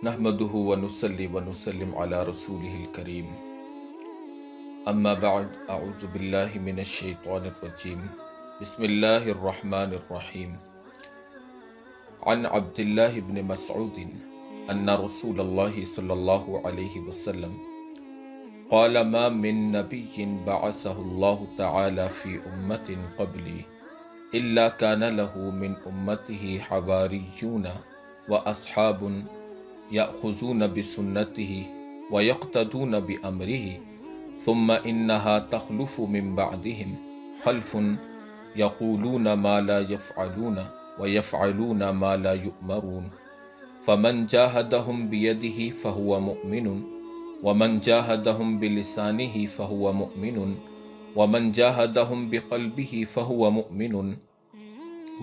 نحمده ونصلي ونسلم على رسوله الكريم اما بعد اعوذ بالله من الشيطان الرجيم بسم الله الرحمن الرحيم عن عبد الله بن مسعود ان رسول الله صلى الله عليه وسلم قال ما من نبي بعثه الله تعالى في امة قبلي الا كان له من امته حواريون واصحاب يأخذون بسنته ويقتدون بأمره ثم إنها تخلف من بعدهم خلف يقولون ما لا يفعلون ويفعلون ما لا يؤمرون فمن جاهدهم بيده فهو مؤمن ومن جاهدهم بلسانه فهو مؤمن ومن جاهدهم بقلبه فهو مؤمن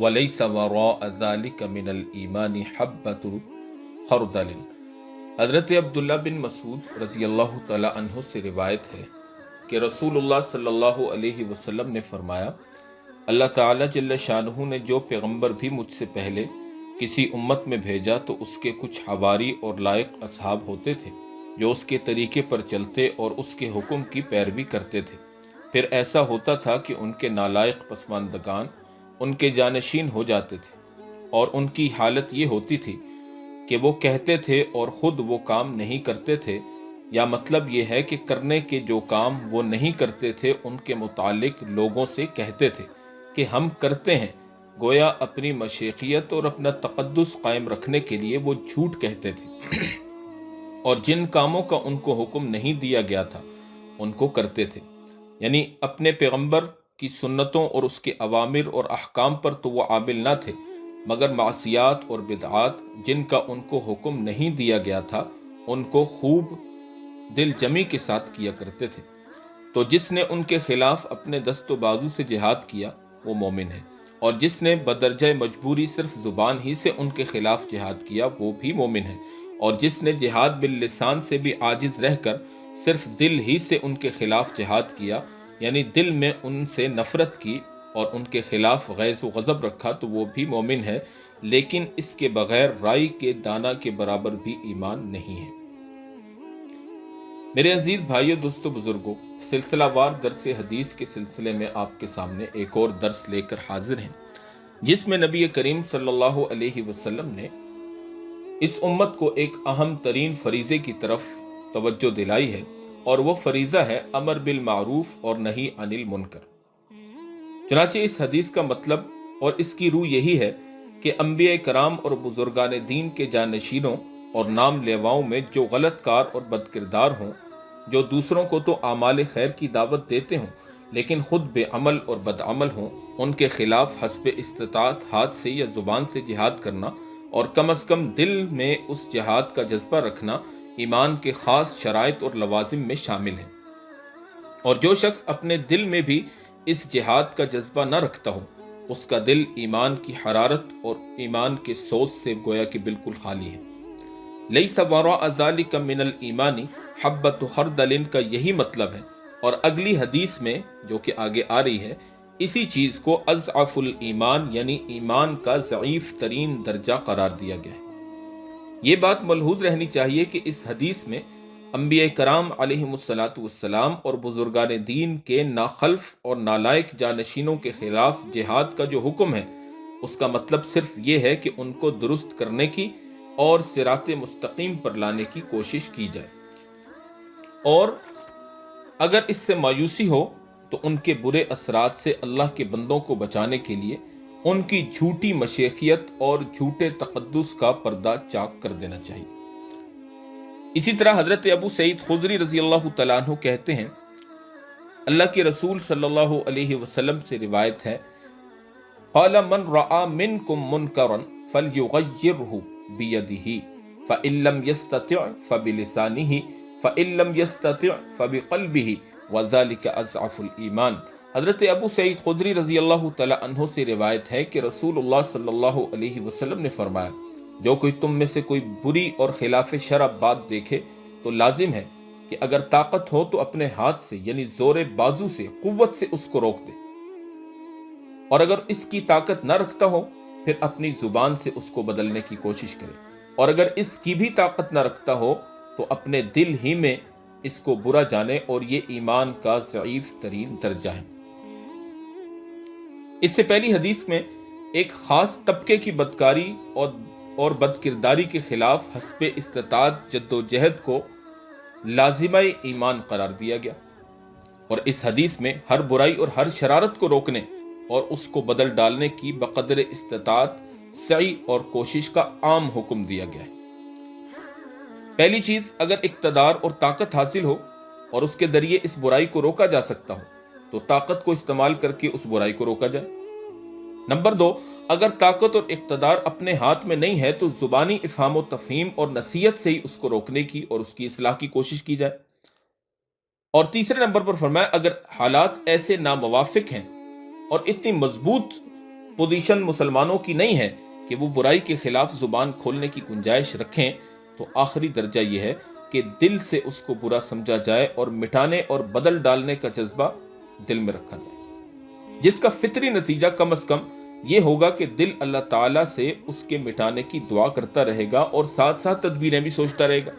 وليس وراء ذلك من الإيمان حبة خردل۔ حضرت عبداللہ بن مسعود رضی اللہ تعالی عنہ سے روایت ہے کہ رسول اللہ صلی اللہ علیہ وسلم نے فرمایا، اللہ تعالی جل شانہ نے جو پیغمبر بھی مجھ سے پہلے کسی امت میں بھیجا تو اس کے کچھ حواری اور لائق اصحاب ہوتے تھے جو اس کے طریقے پر چلتے اور اس کے حکم کی پیروی کرتے تھے۔ پھر ایسا ہوتا تھا کہ ان کے نالائق پسماندگان ان کے جانشین ہو جاتے تھے، اور ان کی حالت یہ ہوتی تھی کہ وہ کہتے تھے اور خود وہ کام نہیں کرتے تھے، یا مطلب یہ ہے کہ کرنے کے جو کام وہ نہیں کرتے تھے ان کے متعلق لوگوں سے کہتے تھے کہ ہم کرتے ہیں، گویا اپنی مشیخیت اور اپنا تقدس قائم رکھنے کے لیے وہ جھوٹ کہتے تھے، اور جن کاموں کا ان کو حکم نہیں دیا گیا تھا ان کو کرتے تھے۔ یعنی اپنے پیغمبر کی سنتوں اور اس کے اوامر اور احکام پر تو وہ عامل نہ تھے، مگر معصیات اور بدعات جن کا ان کو حکم نہیں دیا گیا تھا ان کو خوب دل جمی کے ساتھ کیا کرتے تھے۔ تو جس نے ان کے خلاف اپنے دست و بازو سے جہاد کیا وہ مومن ہے، اور جس نے بدرجہ مجبوری صرف زبان ہی سے ان کے خلاف جہاد کیا وہ بھی مومن ہے، اور جس نے جہاد باللسان سے بھی عاجز رہ کر صرف دل ہی سے ان کے خلاف جہاد کیا، یعنی دل میں ان سے نفرت کی اور ان کے خلاف غیظ و غضب رکھا، تو وہ بھی مومن ہے، لیکن اس کے بغیر رائی کے دانہ کے برابر بھی ایمان نہیں ہے۔ میرے عزیز بھائیو، دوستو، بزرگوں، سلسلہ وار درس حدیث کے سلسلے میں آپ کے سامنے ایک اور درس لے کر حاضر ہیں، جس میں نبی کریم صلی اللہ علیہ وسلم نے اس امت کو ایک اہم ترین فریضے کی طرف توجہ دلائی ہے، اور وہ فریضہ ہے امر بالمعروف اور نہی عن المنکر۔ چنانچہ اس حدیث کا مطلب اور اس کی روح یہی ہے کہ انبیاء کرام اور بزرگان دین کے جانشینوں اور نام لیواؤں میں جو غلط کار اور بد کردار ہوں، جو دوسروں کو تو اعمال خیر کی دعوت دیتے ہوں لیکن خود بے عمل اور بد عمل ہوں، ان کے خلاف حسب استطاعت ہاتھ سے یا زبان سے جہاد کرنا، اور کم از کم دل میں اس جہاد کا جذبہ رکھنا ایمان کے خاص شرائط اور لوازم میں شامل ہے۔ اور جو شخص اپنے دل میں بھی اس جہاد کا جذبہ نہ رکھتا ہو، اس کا دل ایمان کی حرارت اور ایمان کے سوز سے گویا کہ بالکل خالی ہے۔ لیس وراء ذلک من الایمان حبۃ خردل کا یہی مطلب ہے، اور اگلی حدیث میں جو کہ آگے آ رہی ہے اسی چیز کو اضعف الایمان یعنی ایمان کا ضعیف ترین درجہ قرار دیا گیا ہے۔ یہ بات ملحوظ رہنی چاہیے کہ اس حدیث میں انبیاء کرام علیہم السلام اور بزرگان دین کے ناخلف اور نالائق جانشینوں کے خلاف جہاد کا جو حکم ہے، اس کا مطلب صرف یہ ہے کہ ان کو درست کرنے کی اور صراط مستقیم پر لانے کی کوشش کی جائے، اور اگر اس سے مایوسی ہو تو ان کے برے اثرات سے اللہ کے بندوں کو بچانے کے لیے ان کی جھوٹی مشیخیت اور جھوٹے تقدس کا پردہ چاک کر دینا چاہیے۔ اسی طرح حضرت ابو سعید خدری رضی اللہ تعالیٰ عنہ کہتے ہیں، اللہ کے رسول صلی اللہ علیہ وسلم سے روایت ہے، قال من رأى منکم منکرا فلیغیرہ بیدہ فإن لم يستطع فبلسانہ فإن لم يستطع فبقلبہ وذلک اضعف الایمان۔ حضرت ابو سعید خدری رضی اللہ تعالیٰ عنہ سے روایت ہے کہ رسول اللہ صلی اللہ علیہ وسلم نے فرمایا، جو کوئی تم میں سے کوئی بری اور خلاف شرع بات دیکھے تو لازم ہے کہ اگر طاقت ہو تو اپنے ہاتھ سے یعنی زور بازو سے قوت سے اس کو روک دے، اور اگر اس کی طاقت نہ رکھتا ہو پھر اپنی زبان سے اس کو بدلنے کی کوشش کرے، اور اگر اس کی بھی طاقت نہ رکھتا ہو تو اپنے دل ہی میں اس کو برا جانے، اور یہ ایمان کا ضعیف ترین درجہ ہے۔ اس سے پہلی حدیث میں ایک خاص طبقے کی بدکاری اور بدکرداری کے خلاف حسب استطاعت جد و جہد کو لازمہ ایمان قرار دیا گیا، اور اس حدیث میں ہر برائی اور ہر شرارت کو روکنے اور اس کو بدل ڈالنے کی بقدر استطاعت سعی اور کوشش کا عام حکم دیا گیا ہے۔ پہلی چیز، اگر اقتدار اور طاقت حاصل ہو اور اس کے ذریعے اس برائی کو روکا جا سکتا ہو تو طاقت کو استعمال کر کے اس برائی کو روکا جائے۔ نمبر 2، اگر طاقت اور اقتدار اپنے ہاتھ میں نہیں ہے تو زبانی افہام و تفہیم اور نصیحت سے ہی اس کو روکنے کی اور اس کی اصلاح کی کوشش کی جائے۔ اور تیسرے نمبر پر فرمایا، اگر حالات ایسے ناموافق ہیں اور اتنی مضبوط پوزیشن مسلمانوں کی نہیں ہے کہ وہ برائی کے خلاف زبان کھولنے کی گنجائش رکھیں، تو آخری درجہ یہ ہے کہ دل سے اس کو برا سمجھا جائے اور مٹانے اور بدل ڈالنے کا جذبہ دل میں رکھا جائے، جس کا فطری نتیجہ کم از کم یہ ہوگا کہ دل اللہ تعالیٰ سے اس کے مٹانے کی دعا کرتا رہے گا، اور ساتھ ساتھ تدبیریں بھی سوچتا رہے گا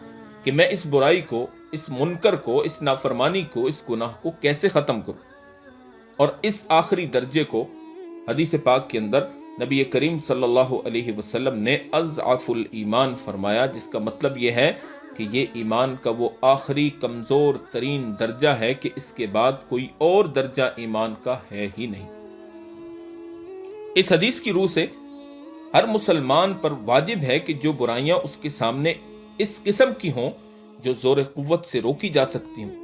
کہ میں اس برائی کو، اس منکر کو، اس نافرمانی کو، اس گناہ کو کیسے ختم کروں۔ اور اس آخری درجے کو حدیث پاک کے اندر نبی کریم صلی اللہ علیہ وسلم نے اضعف الایمان فرمایا، جس کا مطلب یہ ہے کہ یہ ایمان کا وہ آخری کمزور ترین درجہ ہے کہ اس کے بعد کوئی اور درجہ ایمان کا ہے ہی نہیں۔ اس حدیث کی روح سے ہر مسلمان پر واجب ہے کہ جو برائیاں اس کے سامنے اس قسم کی ہوں جو زور قوت سے روکی جا سکتی ہوں،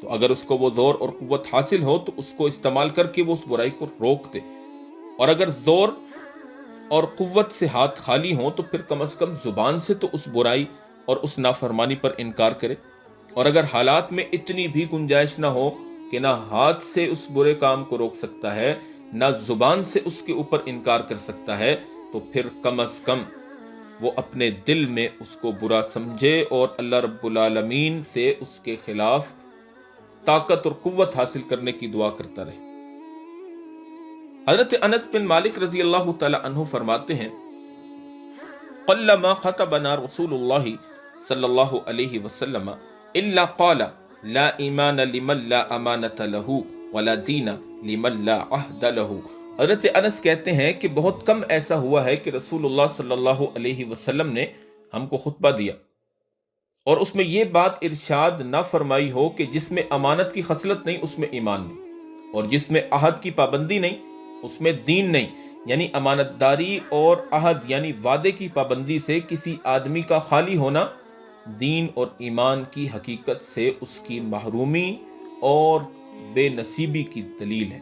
تو اگر اس کو وہ زور اور قوت حاصل ہو تو اس کو استعمال کر کے وہ اس برائی کو روک دے، اور اگر زور اور قوت سے ہاتھ خالی ہوں تو پھر کم از کم زبان سے تو اس برائی اور اس نافرمانی پر انکار کرے، اور اگر حالات میں اتنی بھی گنجائش نہ ہو کہ نہ ہاتھ سے اس برے کام کو روک سکتا ہے نہ زبان سے اس کے اوپر انکار کر سکتا ہے، تو پھر کم از کم وہ اپنے دل میں اس کو برا سمجھے اور اللہ رب العالمین سے اس کے خلاف طاقت اور قوت حاصل کرنے کی دعا کرتا رہے۔ حضرت انس بن مالک رضی اللہ تعالی عنہ فرماتے ہیں، قلما خطبنا رسول اللہ صلی اللہ علیہ وسلم الا قال لا ایمان لمن لا امانت له ولا دین لمن لا عہد له۔ حضرت انس کہتے ہیں کہ بہت کم ایسا ہوا ہے کہ رسول اللہ صلی اللہ علیہ وسلم نے ہم کو خطبہ دیا اور اس میں یہ بات ارشاد نہ فرمائی ہو کہ جس میں امانت کی خصلت نہیں اس میں ایمان نہیں، اور جس میں عہد کی پابندی نہیں اس میں دین نہیں، یعنی امانت داری اور عہد یعنی وعدے کی پابندی سے کسی آدمی کا خالی ہونا دین اور ایمان کی حقیقت سے اس کی محرومی اور بے نصیبی کی دلیل ہے،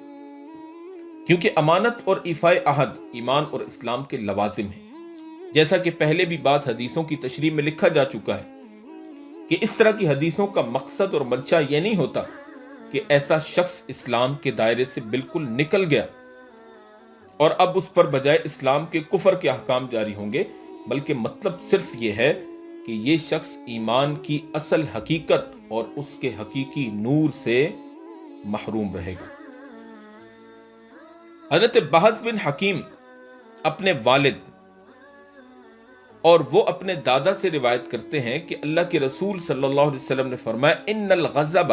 کیونکہ امانت اور ایفاء عہد ایمان اور اسلام کے لوازم ہیں، جیسا کہ پہلے بھی بعض حدیثوں کی تشریح میں لکھا جا چکا ہے کہ اس طرح کی حدیثوں کا مقصد اور منشا یہ نہیں ہوتا کہ ایسا شخص اسلام کے دائرے سے بالکل نکل گیا اور اب اس پر بجائے اسلام کے کفر کے احکام جاری ہوں گے، بلکہ مطلب صرف یہ ہے کہ یہ شخص ایمان کی اصل حقیقت اور اس کے حقیقی نور سے محروم رہے گا۔ حضرت بہز بن حکیم اپنے والد اور وہ اپنے دادا سے روایت کرتے ہیں کہ اللہ کے رسول صلی اللہ علیہ وسلم نے فرمایا، ان الغضب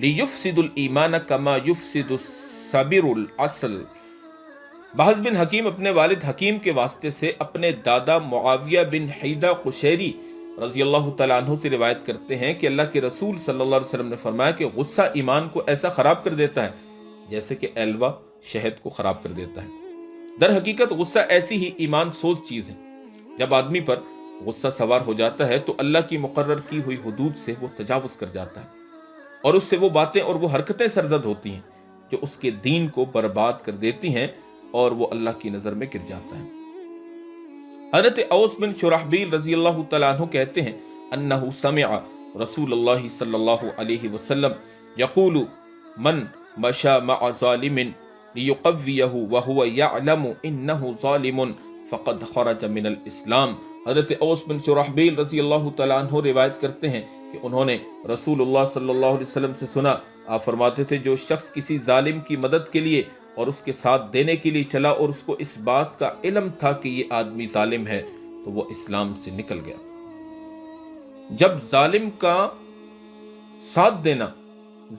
لیفسد الایمان کما یفسد الصبر العسل۔ بہز بن حکیم اپنے والد حکیم کے واسطے سے اپنے دادا معاویہ بن حیدہ قشیری رضی اللہ تعالیٰ عنہ سے روایت کرتے ہیں کہ اللہ کے رسول صلی اللہ علیہ وسلم نے فرمایا کہ غصہ ایمان کو ایسا خراب کر دیتا ہے جیسے کہ ایلوا شہد کو خراب کر دیتا ہے۔ در حقیقت غصہ ایسی ہی ایمان سوز چیز ہے، جب آدمی پر غصہ سوار ہو جاتا ہے تو اللہ کی مقرر کی ہوئی حدود سے وہ تجاوز کر جاتا ہے اور اس سے وہ باتیں اور وہ حرکتیں سرزد ہوتی ہیں جو اس کے دین کو برباد کر دیتی ہیں اور وہ اللہ کی نظر میں گر جاتا ہے۔ حضرت اوس بن شرحبیل رضی اللہ تعالیٰ عنہ کہتے ہیں، انہو سمع رسول اللہ صلی اللہ علیہ وسلم یقول من مشى مع ظالم لیقویہ وہو یعلم انہ ظالم فقد خرج من الاسلام۔ حضرت اوس بن شرحبیل رضی اللہ تعالیٰ عنہ روایت کرتے ہیں کہ انہوں نے رسول اللہ صلی اللہ علیہ وسلم سے سنا، آپ فرماتے تھے جو شخص کسی ظالم کی مدد کے لیے اور اس کے ساتھ دینے کے لیے چلا اور اس کو اس بات کا علم تھا کہ یہ آدمی ظالم ہے تو وہ اسلام سے نکل گیا۔ جب ظالم کا ساتھ دینا،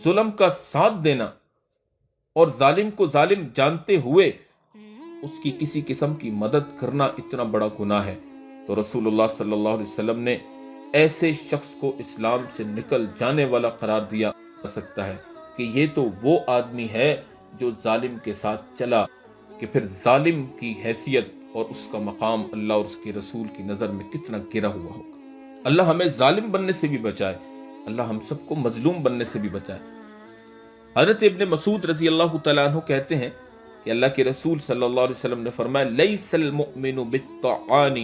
ظلم کا ساتھ دینا اور ظالم کو ظالم جانتے ہوئے اس کی کسی قسم کی مدد کرنا اتنا بڑا گناہ ہے، تو رسول اللہ صلی اللہ علیہ وسلم نے ایسے شخص کو اسلام سے نکل جانے والا قرار دیا جا سکتا ہے کہ یہ تو وہ آدمی ہے جو ظالم کے ساتھ چلا، کہ پھر ظالم کی حیثیت اور اس کا مقام اللہ اور اس کے رسول کی نظر میں کتنا گرا ہوا ہوگا۔ اللہ ہمیں ظالم بننے سے بھی بچائے، اللہ ہم سب کو مظلوم بننے سے بھی بچائے۔ حضرت ابن مسعود رضی اللہ تعالیٰ عنہ کہتے ہیں کہ اللہ کے رسول صلی اللہ علیہ وسلم نے فرمایا لیس المؤمن بالطعان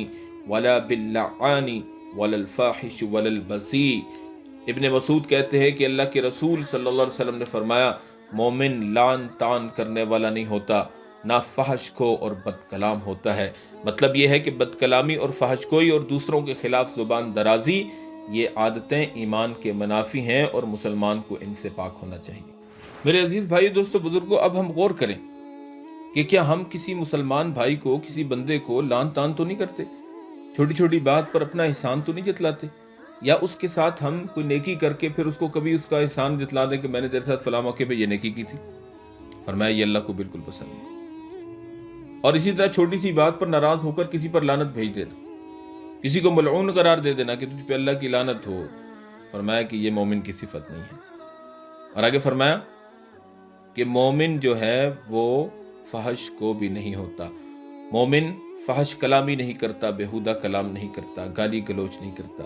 ولا باللعان ولا الفاحش ولا البذیء۔ ابن مسعود کہتے ہیں کہ اللہ کے رسول صلی اللہ علیہ وسلم نے فرمایا مومن لعن طعن کرنے والا نہیں ہوتا، نہ فحش کو اور بد کلام ہوتا ہے۔ مطلب یہ ہے کہ بد کلامی اور فحش کوئی اور دوسروں کے خلاف زبان درازی یہ عادتیں ایمان کے منافی ہیں اور مسلمان کو ان سے پاک ہونا چاہیے۔ میرے عزیز بھائی دوستو بزرگوں، اب ہم غور کریں کہ کیا ہم کسی مسلمان بھائی کو، کسی بندے کو لعن طعن تو نہیں کرتے، چھوٹی چھوٹی بات پر اپنا احسان تو نہیں جتلاتے، یا اس کے ساتھ ہم کوئی نیکی کر کے پھر اس کو کبھی اس کا احسان جتلا دیں کہ میں نے تیرے ساتھ فلاں موقع پہ یہ نیکی کی تھی۔ فرمایا یہ اللہ کو بالکل پسند نہیں۔ اور اسی طرح چھوٹی سی بات پر ناراض ہو کر کسی پر لعنت بھیج دینا، کسی کو ملعون قرار دے دینا کہ تجھ پہ اللہ کی لعنت ہو، فرمایا کہ یہ مومن کی صفت نہیں ہے۔ اور آگے فرمایا کہ مومن جو ہے وہ فحش کو بھی نہیں ہوتا، مومن فحش کلامی نہیں کرتا، بیہودہ کلام نہیں کرتا، گالی گلوچ نہیں کرتا۔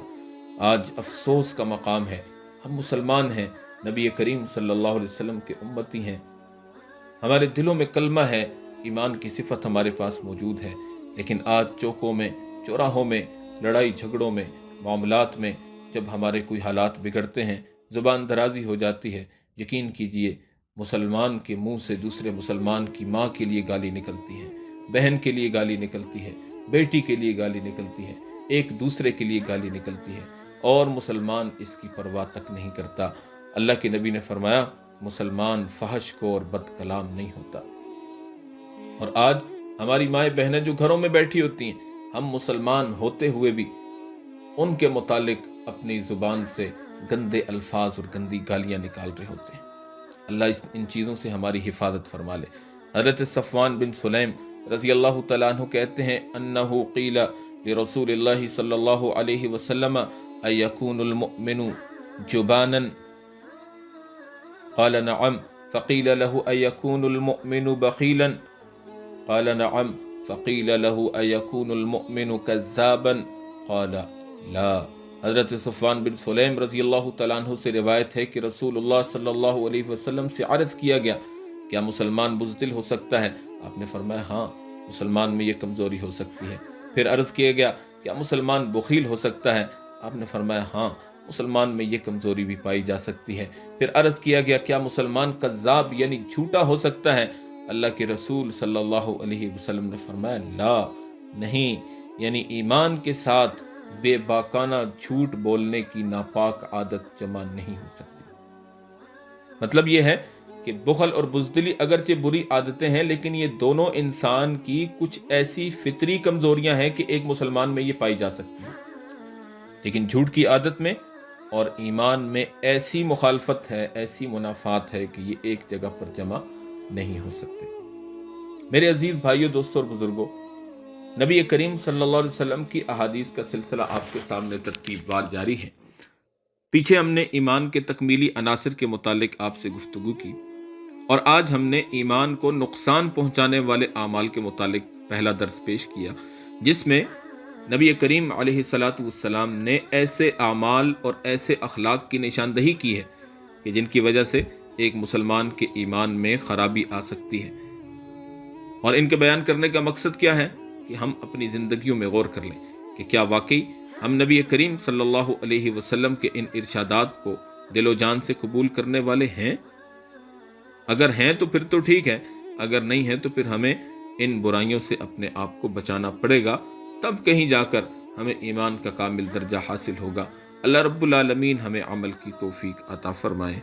آج افسوس کا مقام ہے، ہم مسلمان ہیں، نبی کریم صلی اللہ علیہ وسلم کے امتی ہیں، ہمارے دلوں میں کلمہ ہے، ایمان کی صفت ہمارے پاس موجود ہے، لیکن آج چوکوں میں، چوراہوں میں، لڑائی جھگڑوں میں، معاملات میں جب ہمارے کوئی حالات بگڑتے ہیں، زبان درازی ہو جاتی ہے، یقین کیجئے مسلمان کے منہ سے دوسرے مسلمان کی ماں کے لیے گالی نکلتی ہے، بہن کے لیے گالی نکلتی ہے، بیٹی کے لیے گالی نکلتی ہے، ایک دوسرے کے لیے گالی نکلتی ہے، اور مسلمان اس کی پرواہ تک نہیں کرتا۔ اللہ کے نبی نے فرمایا مسلمان فحش کو اور بد کلام نہیں ہوتا۔ اور آج ہماری مائیں بہنیں جو گھروں میں بیٹھی ہوتی ہیں، ہم مسلمان ہوتے ہوئے بھی ان کے متعلق اپنی زبان سے گندے الفاظ اور گندی گالیاں نکال رہے ہوتے ہیں۔ اللہ ان چیزوں سے ہماری حفاظت فرما لے۔ حضرت صفوان بن سلیم رضی اللہ تعالیٰ عنہ کہتے ہیں انہو قیل لرسول اللہ صلی اللہ علیہ وسلم ایکون المؤمن جبانا قال نعم فقیل له ایکون المؤمن بخیلا قال نعم فقیل له ایکون المؤمن کذابا قال لا۔ حضرت صفوان بن سلیم رضی اللہ تعالیٰ عنہ سے روایت ہے کہ رسول اللہ صلی اللہ علیہ وسلم سے عرض کیا گیا کیا مسلمان بزدل ہو سکتا ہے؟ آپ نے فرمایا ہاں، مسلمان میں یہ کمزوری ہو سکتی ہے۔ پھر عرض کیا گیا کیا مسلمان بخیل ہو سکتا ہے؟ آپ نے فرمایا ہاں، مسلمان میں یہ کمزوری بھی پائی جا سکتی ہے۔ پھر عرض کیا گیا کیا مسلمان کذاب یعنی جھوٹا ہو سکتا ہے؟ اللہ کے رسول صلی اللہ علیہ وسلم نے فرمایا لا، نہیں، یعنی ایمان کے ساتھ بے باکانہ جھوٹ بولنے کی ناپاک عادت جمع نہیں ہو سکتی۔ مطلب یہ ہے کہ بخل اور بزدلی اگرچہ بری عادتیں ہیں، لیکن یہ دونوں انسان کی کچھ ایسی فطری کمزوریاں ہیں کہ ایک مسلمان میں یہ پائی جا سکتی ہیں، لیکن جھوٹ کی عادت میں اور ایمان میں ایسی مخالفت ہے، ایسی منافات ہے کہ یہ ایک جگہ پر جمع نہیں ہو سکتے۔ میرے عزیز بھائیوں، دوستوں اور بزرگوں، نبی کریم صلی اللہ علیہ وسلم کی احادیث کا سلسلہ آپ کے سامنے ترتیب وار جاری ہے۔ پیچھے ہم نے ایمان کے تکمیلی عناصر کے متعلق آپ سے گفتگو کی، اور آج ہم نے ایمان کو نقصان پہنچانے والے اعمال کے متعلق پہلا درس پیش کیا، جس میں نبی کریم علیہ الصلاۃ والسلام نے ایسے اعمال اور ایسے اخلاق کی نشاندہی کی ہے کہ جن کی وجہ سے ایک مسلمان کے ایمان میں خرابی آ سکتی ہے۔ اور ان کے بیان کرنے کا مقصد کیا ہے کہ ہم اپنی زندگیوں میں غور کر لیں کہ کیا واقعی ہم نبی کریم صلی اللہ علیہ وسلم کے ان ارشادات کو دل و جان سے قبول کرنے والے ہیں؟ اگر ہیں تو پھر تو ٹھیک ہے، اگر نہیں ہے تو پھر ہمیں ان برائیوں سے اپنے آپ کو بچانا پڑے گا، تب کہیں جا کر ہمیں ایمان کا کامل درجہ حاصل ہوگا۔ اللہ رب العالمین ہمیں عمل کی توفیق عطا فرمائے۔